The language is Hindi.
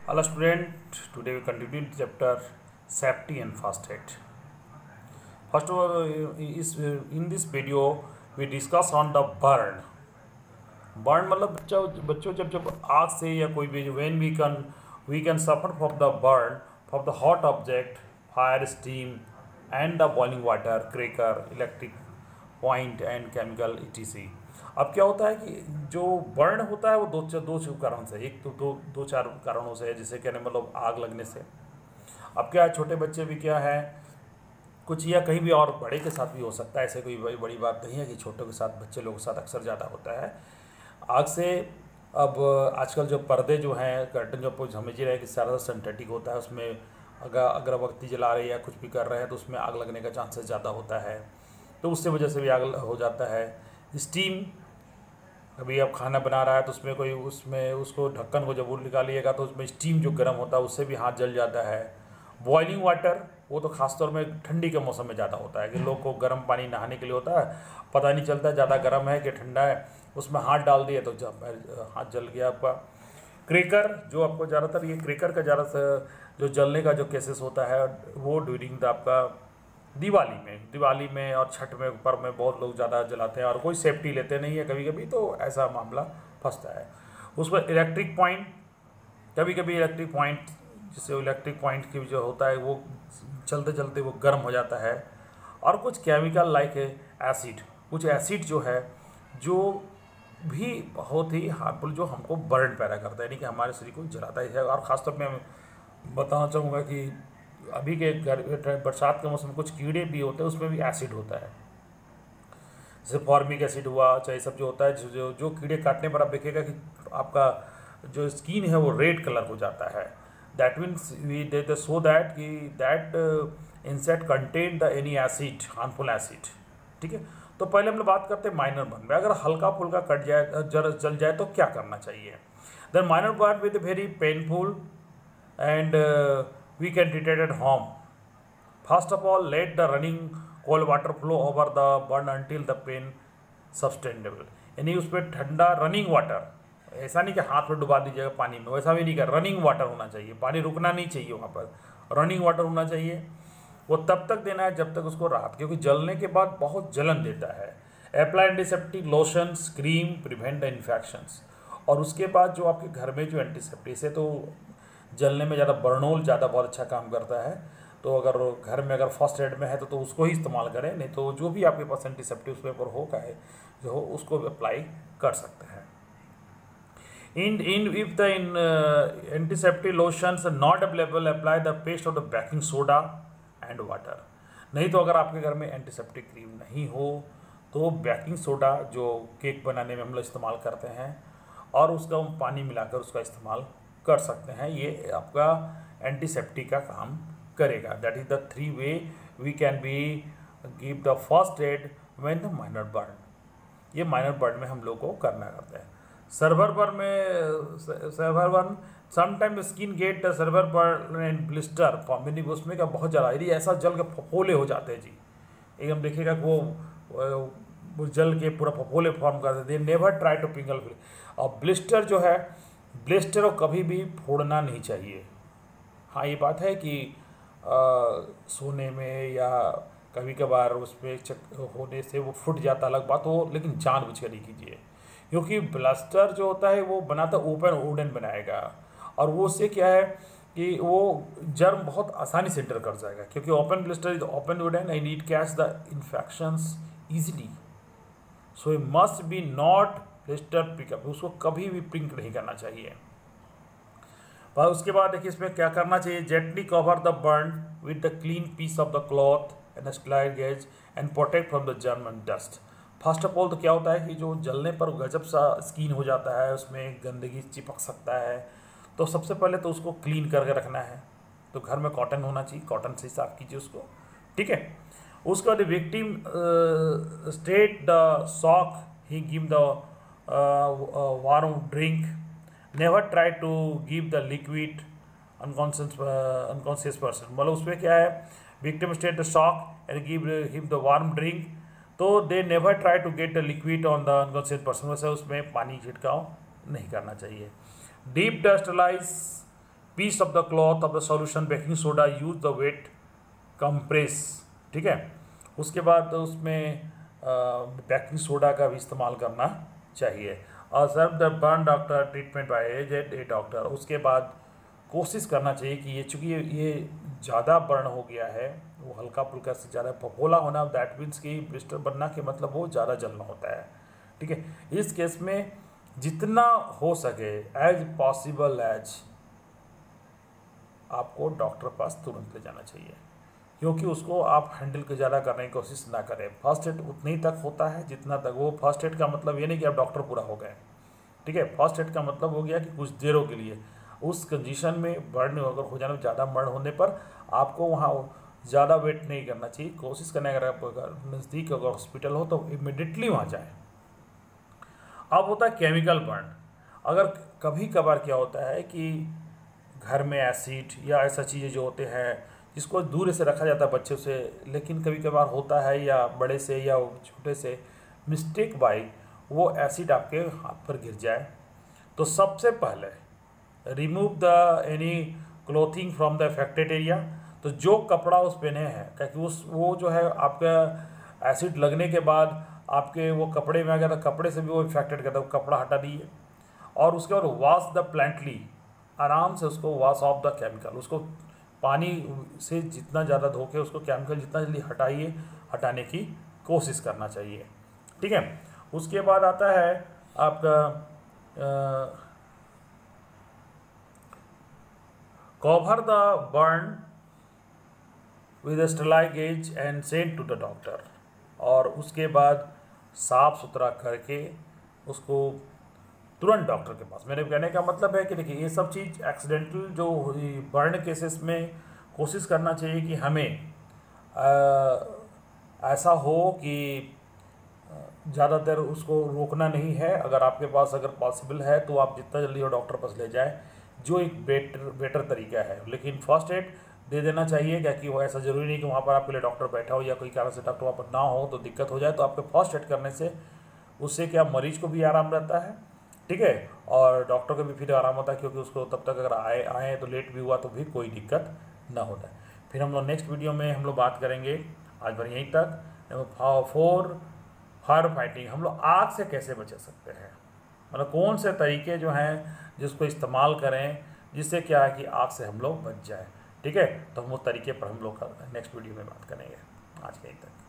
Hello student, today we continue chapter safety and first aid. First of all, in this video we discuss on the burn. Burn मतलब बच्चों जब आग से या कोई भी when we can suffer from the burn from the hot object, fire, steam and the boiling water, cracker, electric point and chemical etc. अब क्या होता है कि जो बर्न होता है वो दो कारण से, एक तो दो चार कारणों से है, जिसे कहने मतलब आग लगने से। अब क्या है, छोटे बच्चे भी क्या है कुछ या कहीं भी और बड़े के साथ भी हो सकता है, ऐसे कोई बड़ी बात नहीं है कि छोटों के साथ बच्चे लोगों के साथ अक्सर ज़्यादा होता है आग से। अब आजकल जो पर्दे जो हैं कर्टन जो समझ ही रहे हैं कि सारा सिंथेटिक होता है, उसमें अगर अगरबत्ती जला रहे हैं या कुछ भी कर रहे हैं तो उसमें आग लगने का चांसेस ज़्यादा होता है, तो उससे वजह से भी आग हो जाता है। स्टीम, अभी आप खाना बना रहा है तो उसमें उसको ढक्कन को जब वो निकालिएगा तो उसमें स्टीम जो गर्म होता है उससे भी हाथ जल जाता है। बॉइलिंग वाटर, वो तो ख़ासतौर में ठंडी के मौसम में ज़्यादा होता है कि लोग को गर्म पानी नहाने के लिए होता है, पता नहीं चलता ज़्यादा गर्म है कि ठंडा है, उसमें हाथ डाल दिए तो जब हाथ जल गया आपका। क्रेकर, जो आपको ज़्यादातर ये क्रेकर का ज़्यादातर जो जलने का जो केसेस होता है वो ड्यूरिंग द आपका दिवाली में और छठ में ऊपर में बहुत लोग ज़्यादा जलाते हैं और कोई सेफ्टी लेते नहीं है, कभी कभी तो ऐसा मामला फंसता है। उस पर इलेक्ट्रिक पॉइंट, कभी कभी इलेक्ट्रिक पॉइंट जिससे इलेक्ट्रिक पॉइंट की जो होता है वो चलते चलते वो गर्म हो जाता है। और कुछ केमिकल लाइक एसिड, कुछ एसिड जो है जो भी बहुत ही हार्मफुल, जो हमको बर्न पैदा करता है, यानी कि हमारे शरीर को जलाता है। और ख़ासतौर में मैं बताना चाहूँगा कि अभी के बरसात के मौसम में कुछ कीड़े भी होते हैं, उसमें भी एसिड होता है, जैसे फॉर्मिक एसिड हुआ, चाहे सब जो होता है, जो कीड़े काटने पर आप देखेगा कि आपका जो स्किन है वो रेड कलर हो जाता है। That means we they so that कि that insect contain the any acid, harmful acid. ठीक है, तो पहले हम लोग बात करते हैं माइनर बर्न में। अगर हल्का फुल्का कट जाए, जल जाए तो क्या करना चाहिए। Then minor burn with very painful and we can treat it at home. First of all, let the running cold water flow over the burn until the pain substantial. यानी उस पर ठंडा रनिंग वाटर, ऐसा नहीं कि हाथ में डुबा दीजिएगा पानी में, वैसा भी नहीं कर, रनिंग वाटर होना चाहिए, पानी रुकना नहीं चाहिए वहाँ पर, रनिंग वाटर होना चाहिए। वो तब तक देना है जब तक उसको राहत, क्योंकि जलने के बाद बहुत जलन देता है। Apply antiseptic lotions, cream, prevent the infections. और उसके बाद जो आपके घर में जो एंटीसेप्टिक से तो जलने में ज़्यादा बर्नोल ज़्यादा बहुत अच्छा काम करता है, तो अगर घर में अगर फर्स्ट एड में है तो उसको ही इस्तेमाल करें, नहीं तो जो भी आपके पास एंटीसेप्टिक उसके ऊपर होगा है जो हो उसको अप्लाई कर सकते हैं। In if the antiseptic lotions not available, apply the paste of the baking soda and water. नहीं तो अगर आपके घर में एंटीसेप्टिक क्रीम नहीं हो तो बेकिंग सोडा जो केक बनाने में हम लोग इस्तेमाल करते हैं और उसका हम पानी मिलाकर उसका इस्तेमाल कर सकते हैं, ये आपका एंटीसेप्टिक का काम करेगा। That is the 3 way we can be give the first aid when the minor burn. ये माइनर बर्न में हम लोग को करना करते हैं। Severe burn sometime skin get severe burn and blister form, उसमें का बहुत ज़्यादा यदि ऐसा जल के फफोले हो जाते हैं जी, एकदम देखिएगा वो जल के पूरा फफोले फॉर्म कर देते हैं। नेवर ट्राई टू पिंगल। और ब्लिस्टर जो है, ब्लिस्टर को कभी भी फोड़ना नहीं चाहिए। हाँ, ये बात है कि सोने में या कभी कभार उसमें होने से वो फूट जाता, अलग बात हो, लेकिन जानबूझ कर नहीं कीजिए, क्योंकि ब्लिस्टर जो होता है वो बनाता ओपन वुडन बनाएगा, और वो उससे क्या है कि वो जर्म बहुत आसानी से एंटर कर जाएगा, क्योंकि open blister is open wooden and it catch the infections easily. So it must be not blister pickup, उसको कभी भी पिंक नहीं करना चाहिए। और उसके बाद देखिए इसमें क्या करना चाहिए, gently cover the burn with the clean piece of the cloth and sterile gauze and protect from the germ and dust. First of all तो क्या होता है कि जो जलने पर गजब सा स्किन हो जाता है, उसमें गंदगी चिपक सकता है, तो सबसे पहले तो उसको क्लीन करके रखना है। तो घर में कॉटन होना चाहिए, कॉटन से साफ कीजिए उसको, ठीक है। उसके बाद victim state the shock he give the warm drink, never try to give the liquid unconscious person। मतलब उसमें क्या है, victim state the shock and give him the warm drink, तो they never try to get the liquid on the unconscious person, वैसे उसमें पानी छिड़काव नहीं करना चाहिए। Deep dustlize piece of the cloth of the solution baking soda, use the wet compress. ठीक है, उसके बाद उसमें बेकिंग सोडा का भी इस्तेमाल करना चाहिए। Observe the burn doctor treatment bye A doctor. उसके बाद कोशिश करना चाहिए कि ये चूँकि ये ज़्यादा बर्न हो गया है, वो हल्का फुल्का से ज़्यादा फफोला होना, दैट मीन्स कि ब्लिस्टर बनना के मतलब वो ज़्यादा जलना होता है। ठीक है, इस केस में जितना हो सके एज पॉसिबल एज आपको डॉक्टर पास तुरंत ले जाना चाहिए, क्योंकि उसको आप हैंडल के ज़्यादा करने की कोशिश ना करें। फर्स्ट एड उतनी तक होता है जितना तक वो फर्स्ट एड का मतलब ये नहीं कि आप डॉक्टर पूरा हो गए। ठीक है, फर्स्ट एड का मतलब हो गया कि कुछ देरों के लिए उस कंडीशन में बर्न अगर हो जाने, ज़्यादा बर्न होने पर आपको वहाँ ज़्यादा वेट नहीं करना चाहिए। कोशिश करना, अगर नज़दीक अगर हॉस्पिटल हो तो इमिडिएटली वहाँ जाए। अब होता है केमिकल बर्न। अगर कभी कभार क्या होता है कि घर में एसिड या ऐसा चीज़ें जो होते हैं जिसको दूर से रखा जाता है बच्चों से, लेकिन कभी कभार होता है या बड़े से या छोटे से मिस्टेक बाई वो एसिड आपके हाथ पर गिर जाए, तो सबसे पहले remove the any clothing from the affected area. तो जो कपड़ा उस पहने हैं, क्योंकि उस वो जो है आपका एसिड लगने के बाद आपके वो कपड़े में आ गया, तो कपड़े से भी वो इफेक्टेड करता है, वो कपड़ा हटा दिए। और उसके बाद वॉश द प्लेंटली, आराम से उसको वॉश ऑफ द केमिकल, उसको पानी से जितना ज़्यादा धो के उसको केमिकल जितना जल्दी हटाइए, हटाने की कोशिश करना चाहिए। ठीक है, उसके बाद आता है आपका cover the burn with sterilize gauze and send to the doctor. और उसके बाद साफ़ सुथरा करके उसको तुरंत डॉक्टर के पास। मेरे कहने का मतलब है कि देखिए, ये सब चीज़ एक्सीडेंटल जो बर्न केसेस में कोशिश करना चाहिए कि हमें ऐसा हो कि ज़्यादातर उसको रोकना नहीं है। अगर आपके पास अगर पॉसिबल है तो आप जितना जल्दी हो डॉक्टर पास ले जाए, जो एक बेटर तरीका है। लेकिन फर्स्ट एड दे देना चाहिए, क्योंकि वो ऐसा ज़रूरी नहीं कि वहाँ पर आपके लिए डॉक्टर बैठा हो या कोई कारण से डॉक्टर वहाँ पर ना हो तो दिक्कत हो जाए। तो आपके फर्स्ट एड करने से उससे क्या मरीज को भी आराम रहता है, ठीक है, और डॉक्टर को भी फिर आराम होता है, क्योंकि उसको तब तक अगर आए तो लेट भी हुआ तो भी कोई दिक्कत ना होता है। फिर हम लोग नेक्स्ट वीडियो में हम लोग बात करेंगे, आज भर यहीं तक। फायर फाइटिंग, हम लोग आग से कैसे बच सकते हैं, मतलब कौन से तरीके जो हैं जिसको इस्तेमाल करें जिससे क्या है कि आग से हम लोग बच जाए। ठीक है, तो हम उस तरीके पर हम लोग नेक्स्ट वीडियो में बात करेंगे। आज के तक।